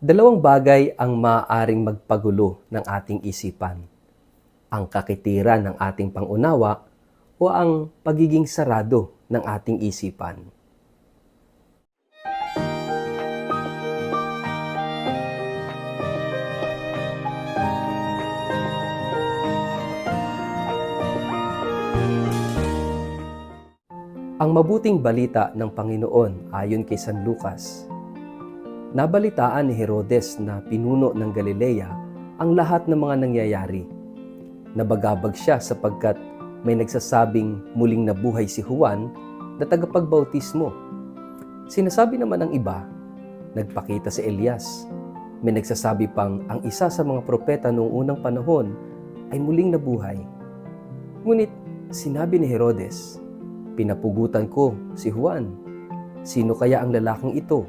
Dalawang bagay ang maaaring magpagulo ng ating isipan. Ang kakitiran ng ating pangunawa o ang pagiging sarado ng ating isipan. Ang mabuting balita ng Panginoon ayon kay San Lucas. Nabalitaan ni Herodes na pinuno ng Galilea ang lahat ng mga nangyayari. Nabagabag siya sapagkat may nagsasabing muling nabuhay si Juan na tagapagbautismo. Sinasabi naman ng iba, nagpakita si Elias. May nagsasabi pang ang isa sa mga propeta noong unang panahon ay muling nabuhay. Ngunit sinabi ni Herodes, pinapugutan ko si Juan. Sino kaya ang lalaking ito?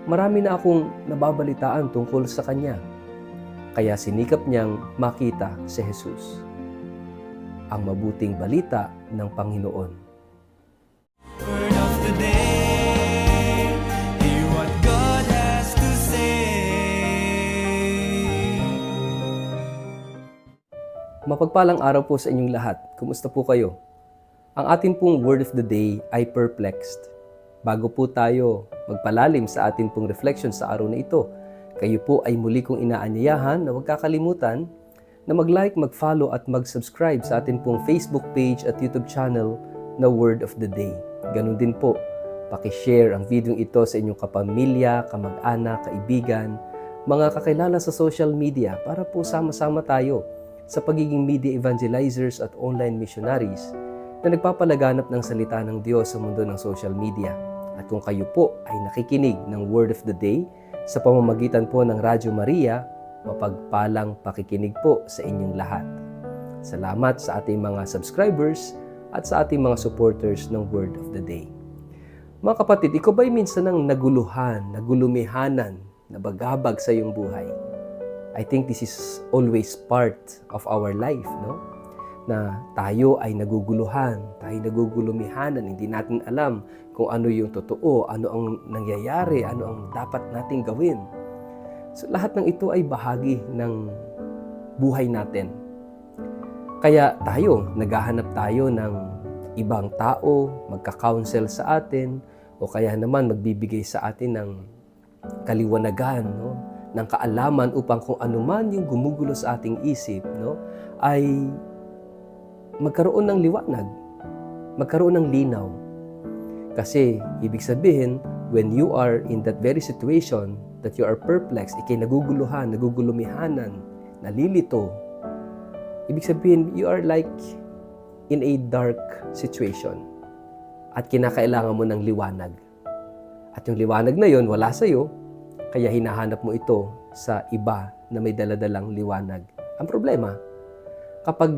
Marami na akong nababalitaan tungkol sa kanya. Kaya sinikap niyang makita si Jesus. Ang mabuting balita ng Panginoon. Word of the day, hear what God has to say. Mapagpalang araw po sa inyong lahat. Kumusta po kayo? Ang ating pong word of the day ay perplexed. Bago po tayo magpalalim sa ating pong reflection sa araw na ito, kayo po ay muli kong inaanyayahan na huwag kakalimutan na mag-like, mag-follow at mag-subscribe sa ating pong Facebook page at YouTube channel na Word of the Day. Ganun din po, pakishare ang video ito sa inyong kapamilya, kamag-anak, kaibigan, mga kakilala sa social media para po sama-sama tayo sa pagiging media evangelizers at online missionaries na nagpapalaganap ng salita ng Diyos sa mundo ng social media. At kung kayo po ay nakikinig ng Word of the Day sa pamamagitan po ng Radyo Maria, mapagpalang pakikinig po sa inyong lahat. Salamat sa ating mga subscribers at sa ating mga supporters ng Word of the Day. Mga kapatid, ikaw ba'y minsan nang naguluhan, nagulumihanan, nabagabag sa iyong buhay? I think this is always part of our life, no? Na tayo ay naguguluhan, tayo nagugulumihanan, hindi natin alam kung ano yung totoo, ano ang nangyayari, ano ang dapat nating gawin. So lahat ng ito ay bahagi ng buhay natin. Kaya tayo, naghahanap tayo ng ibang tao, magka-counsel sa atin, o kaya naman magbibigay sa atin ng kaliwanagan, no? Ng kaalaman upang kung ano man yung gumugulo sa ating isip, no? Ay magkaroon ng liwanag, magkaroon ng linaw. Kasi, ibig sabihin, when you are in that very situation, that you are perplexed, ikay naguguluhan, nagugulumihanan, nalilito, ibig sabihin, you are like in a dark situation. At kinakailangan mo ng liwanag. At yung liwanag na yon wala sa'yo, kaya hinahanap mo ito sa iba na may daladalang liwanag. Ang problema, kapag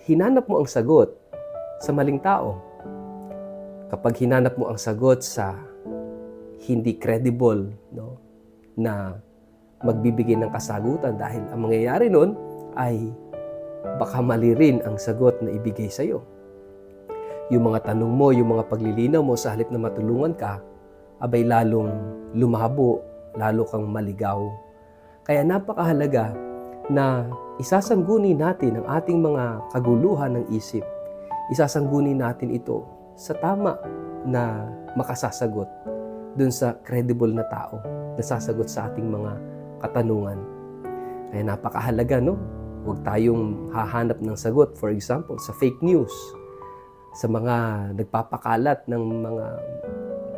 hinanap mo ang sagot sa maling tao, kapag hinanap mo ang sagot sa hindi credible, no, na magbibigay ng kasagutan dahil ang mangyayari nun ay baka mali rin ang sagot na ibigay sa iyo. Yung mga tanong mo, yung mga paglilinaw mo sa halip na matulungan ka, abay lalong lumabo, lalo kang maligaw. Kaya napakahalaga na isasangguni natin ang ating mga kaguluhan ng isip. Isasangguni natin ito sa tama na makasasagot dun sa credible na tao na sasagot sa ating mga katanungan. Kaya napakahalaga, no? Huwag tayong hahanap ng sagot, for example, sa fake news, sa mga nagpapakalat ng mga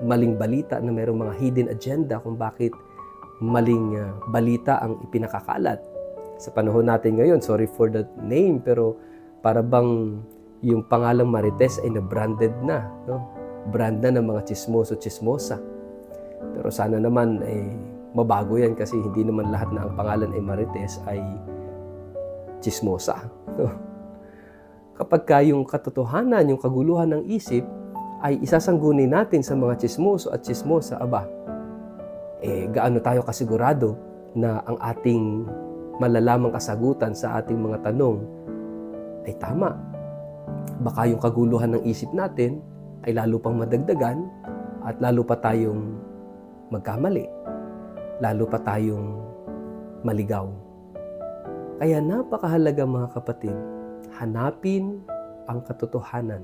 maling balita na mayroong mga hidden agenda kung bakit maling balita ang ipinakakalat. Sa panahon natin ngayon, sorry for the name, pero para bang yung pangalang Marites ay na-branded na, no? Brand na ng mga chismoso-chismosa. Pero sana naman mabago yan kasi hindi naman lahat na ang pangalan ay Marites ay chismosa. No? Kapag yung katotohanan, yung kaguluhan ng isip ay isasangguni natin sa mga chismoso at chismosa, aba, gaano tayo kasigurado na ang ating malalamang kasagutan sa ating mga tanong ay tama. Baka yung kaguluhan ng isip natin ay lalo pang madagdagan at lalo pa tayong magkamali. lalo pa tayong maligaw. Kaya napakahalaga mga kapatid, hanapin ang katotohanan.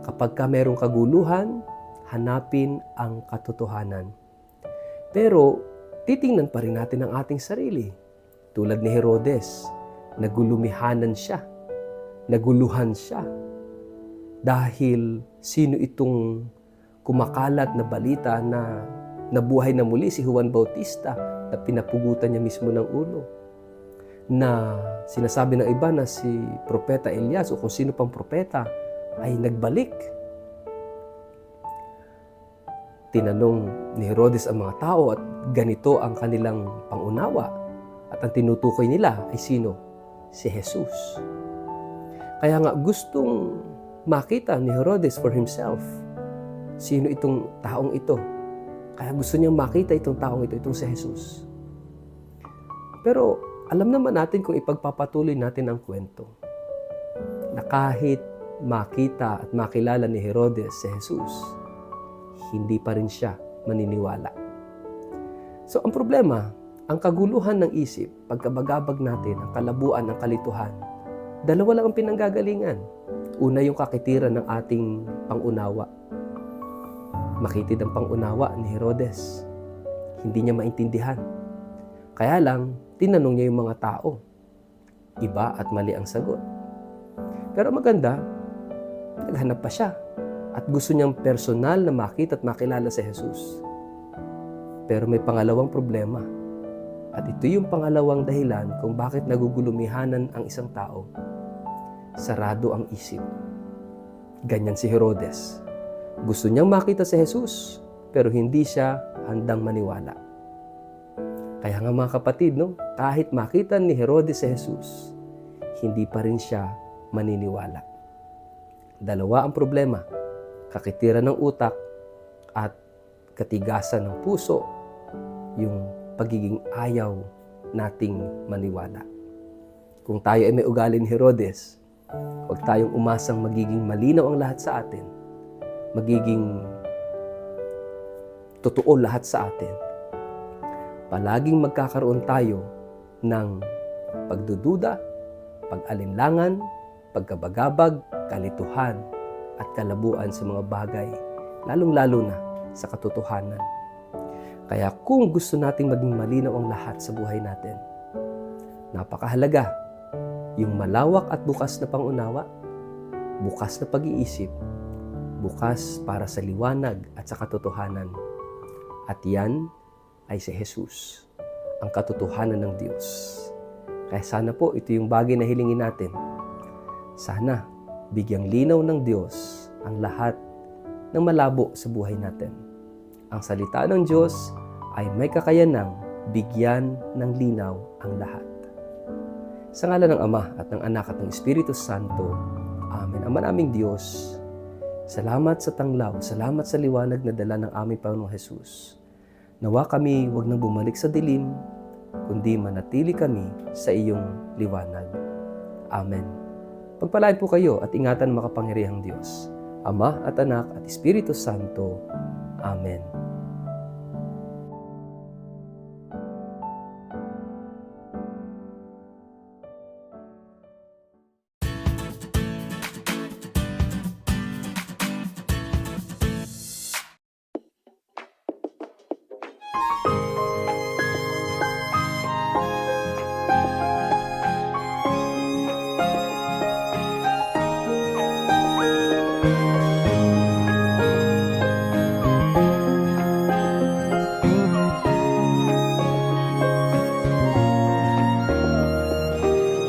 Kapag ka merong kaguluhan, hanapin ang katotohanan. Pero titingnan pa rin natin ang ating sarili. Tulad ni Herodes, nagulumihanan siya, naguluhan siya. Dahil sino itong kumakalat na balita na nabuhay na muli si Juan Bautista na pinapugutan niya mismo ng ulo. Na sinasabi ng iba na si Propeta Elias o kung sino pang propeta ay nagbalik. Tinanong ni Herodes ang mga tao at ganito ang kanilang pangunawa. At ang tinutukoy nila ay sino? Si Jesus. Kaya nga gustong makita ni Herodes for himself. Sino itong taong ito? Kaya gusto niyang makita itong taong ito, itong si Jesus. Pero alam naman natin kung ipagpapatuloy natin ang kwento na kahit makita at makilala ni Herodes si Jesus, hindi pa rin siya maniniwala. So ang problema, ang kaguluhan ng isip, pagkabagabag natin, ang kalabuan, ang kalituhan, dalawa lang ang pinanggagalingan. Una yung kakitiran ng ating pangunawa. Makitid ang pangunawa ni Herodes. Hindi niya maintindihan. Kaya lang, tinanong niya yung mga tao. Iba at mali ang sagot. Pero maganda, naghanap pa siya. At gusto niyang personal na makita at makilala si Jesus. Pero may pangalawang problema. At ito yung pangalawang dahilan kung bakit nagugulumihanan ang isang tao. Sarado ang isip. Ganyan si Herodes. Gusto niyang makita si Jesus, pero hindi siya handang maniwala. Kaya nga mga kapatid, no, kahit makita ni Herodes si Jesus, hindi pa rin siya maniniwala. Dalawa ang problema, kakitiran ng utak at katigasan ng puso, yung pagiging ayaw nating maniwala. Kung tayo ay may ugali ni Herodes, huwag tayong umasang magiging malinaw ang lahat sa atin, magiging totoo lahat sa atin. Palaging magkakaroon tayo ng pagdududa, pag-alinlangan, pagkabagabag, kalituhan, at kalabuan sa mga bagay, lalong-lalo na sa katotohanan. Kaya kung gusto nating maging malinaw ang lahat sa buhay natin, napakahalaga yung malawak at bukas na pangunawa, bukas na pag-iisip, bukas para sa liwanag at sa katotohanan. At yan ay si Jesus, ang katotohanan ng Diyos. Kaya sana po ito yung bagay na hilingin natin. Sana bigyang linaw ng Diyos ang lahat ng malabo sa buhay natin. Ang salita ng Diyos ay may kakayanang bigyan ng linaw ang lahat. Sa ngalan ng Ama at ng Anak at ng Espiritu Santo. Amen. Ama naming Diyos, salamat sa tanglaw, salamat sa liwanag na dala ng aming Panginoong Jesus. Nawa kami huwag nang bumalik sa dilim, kundi manatili kami sa iyong liwanag. Amen. Pagpalain po kayo at ingatan ng makapangyarihang Diyos, Ama at Anak at Espiritu Santo. Amen.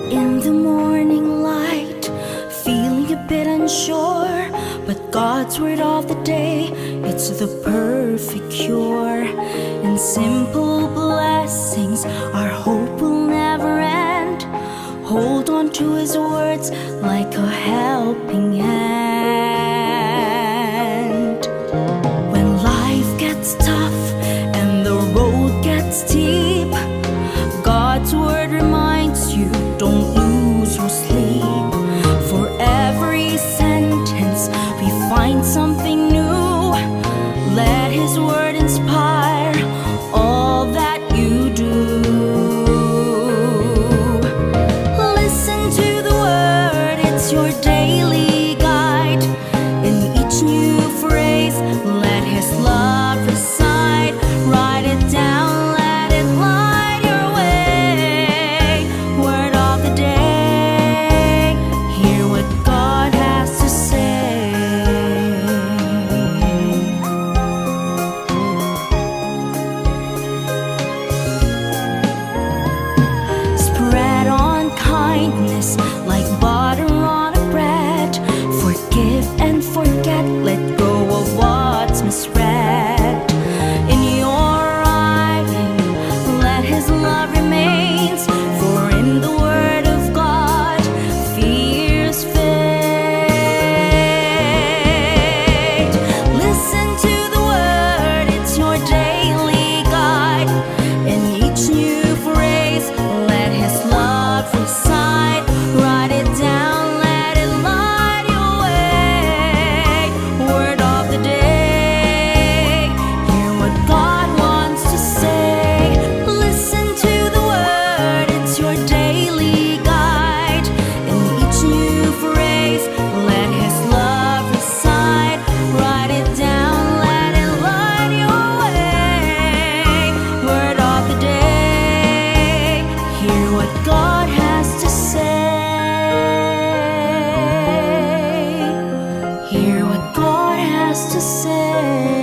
In the morning light, feeling a bit unsure, but God's word of the day, it's the perfect cure. In simple blessings, our hope will never end. Hold on to His words like a helping hand. When life gets tough and the road gets steep, God's word reminds you, don't lose your sleep. For every sentence we find something new. Let His word inspire all that kindness like butter on a bread. Forgive and forget, let go of what's misread. In your writing, let His love remains, for in the Word of God, fears fade. Listen to the Word, it's your daily guide. In each new phrase, let His love reside. Write it down, let it light your way. Word of the day, hear what God wants to say. Listen to the Word, it's your daily guide. In each new phrase, let His love reside. Write it down, let it light your way. Word of the day, hear what God has to say. Hear what God has to say.